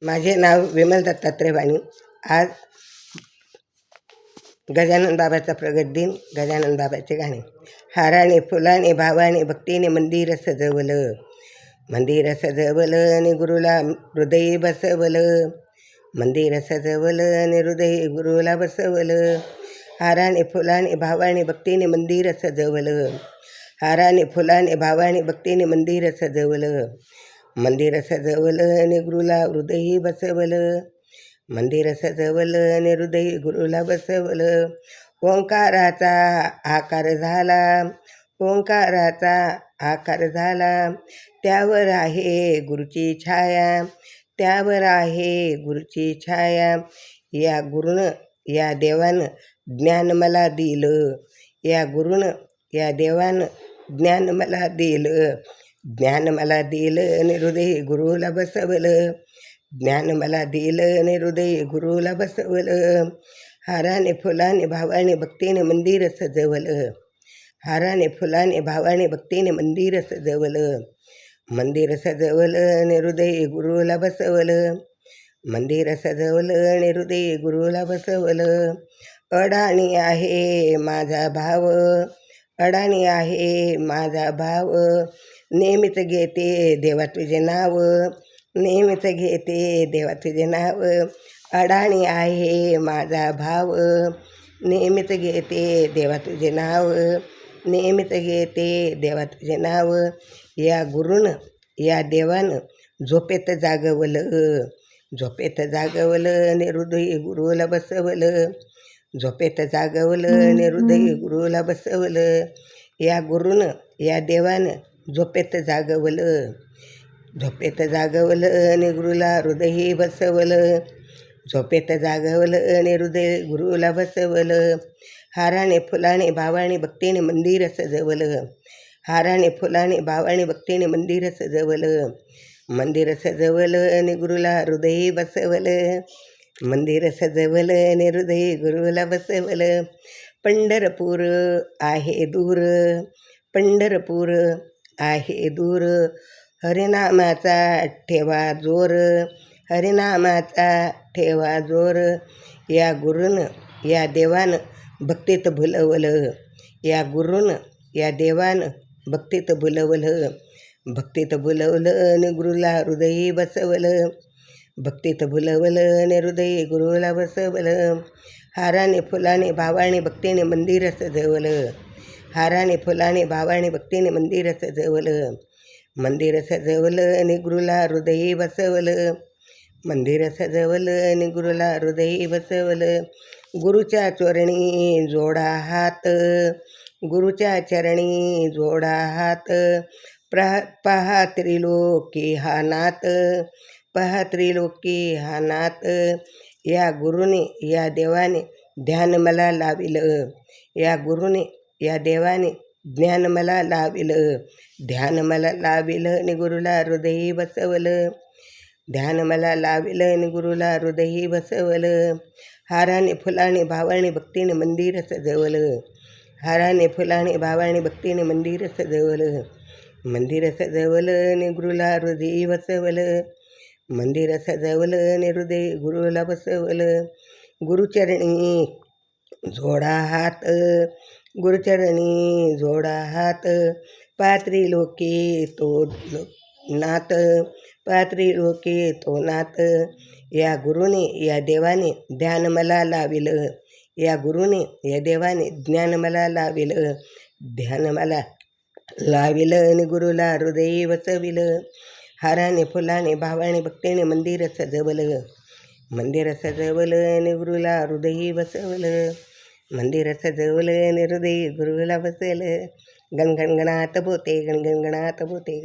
माझे नाव विमल दत्तात्रय वाणी. आज गजानन बाबाचा प्रगट दिन. गजानन बाबाचे गाणे. हाराने फुलाने भावाने भक्तीने मंदिर सजवलं, मंदिर सजवलं आणि गुरुला हृदय बसवलं, मंदिर सजवलं आणि हृदय गुरुला बसवलं. हाराने फुलाने भावाने भक्तीने मंदिर सजवलं, हाराने फुलाने भावाने भक्तीने मंदिर सजवलं, मंदिर सजवलं आणि गुरुला हृदय बसवलं, मंदिर सजवलं आणि हृदय गुरुला बसवलं. ओंकाराचा आकार झाला, ओंकाराचा आकार झाला, त्यावर आहे गुरुची छाया, त्यावर आहे गुरुची छाया. या गुरुनं या देवानं ज्ञान मला दिलं, या गुरुनं या देवानं ज्ञान मला दिलं, ज्ञान मला दिलं आणि हृदय गुरुला बसवलं, ज्ञान मला दिलं आणि हृदय गुरुला बसवलं. हाराने फुलाने भावाने भक्तीने मंदिर सजवलं, हाराने फुलाने भावाने भक्तीने मंदिर सजवलं, मंदिर सजवलं आणि हृदय गुरुला बसवलं, मंदिर सजवलं आणि हृदय गुरुला बसवलं. अडाणी आहे माझा भाव, अडाणी आहे माझा भाव, नेहमीच घेते देवा तुझे नाव, नेहमीच घेते देवा तुझे नाव. अडाणी आहे माझा भाव, नेहमीच घेते देवा तुझे नाव, नेहमीच घेते देवा तुझे नाव. या गुरुनं या देवानं झोपेत जागवलं, झोपेत जागवलं आणि हृदय गुरुला बसवलं, झोपेत जागवलं आणि हृदय गुरुला बसवलं. या गुरुनं या देवानं झोपेत जागवलं, झोपेत जागवलं आणि गुरुला हृदय बसवलं, झोपेत जागवलं आणि हृदय गुरुला बसवलं. हाराने फुलाने भावाने भक्तीने मंदिर सजवलं, हाराने फुलाने भावाने भक्तीने मंदिर सजवलं, मंदिर सजवलं आणि गुरुला हृदय बसवलं, मंदिर सजवलं आणि हृदय गुरुला बसवलं. पंढरपूर आहे दूर, पंढरपूर आहे दूर, हरिनामाचा ठेवा जोर, हरिनामाचा ठेवा जोर. या गुरुनं या देवानं भक्तीत भुलवलं, या गुरुनं या देवानं भक्तीत भुलवलं, भक्तीत भुलवलं आणि गुरुला हृदय बसवलं, भक्तीत भुलवलं आणि हृदय गुरुला बसवलं. हाराने फुलाने भावाने भक्तीने मंदिर सजवलं, हाराने फुलाने भावाने भक्तीने मंदिर सजवलं, मंदिर सजवलं आणि गुरुला हृदय बसवलं, मंदिर सजवलं आणि गुरुला हृदय बसवलं. गुरुच्या चरणी जोडा हात, गुरुच्या चरणी जोडा हात, पहा त्रिलोकी हा नाथ, पहा त्रिलोकी हा नाथ. या गुरुने या देवाने ध्यान मला लाविलं, या गुरुने या देवाने ज्ञान मला लाविलं, ध्यान मला लाविलं आणि गुरुला हृदय बसवलं, ध्यान मला लाविलं आणि गुरुला हृदय बसवलं. हाराने फुलाने भावाने भक्तीने मंदिर सजवलं, हाराने फुलाने भावाने भक्तीने मंदिर सजवलं, मंदिर सजवलं आणि गुरुला हृदय बसवलं, मंदिर सजवलं आणि हृदय गुरुला बसवलं. गुरुचरणी जोडा हात, गुरुचरणी जोडा हात, पात्री लोके तो नाथ, पात्री लोके तो नाथ. या गुरुने या देवाने ध्यान मला लाविलं, या गुरुने या देवाने ज्ञान मला लाविलं, ध्यान मला लाविलं आणि गुरुला हृदय बसविलं. हाराने फुलाने भावाने भक्तीने मंदिर सजवलं, मंदिर सजवलं आणि गुरुला हृदय बसवलं, मंदिर सजवलं आणि हृदय गुरुला बसवलं. गणगणगणात बोते, गणगणगणात बोते.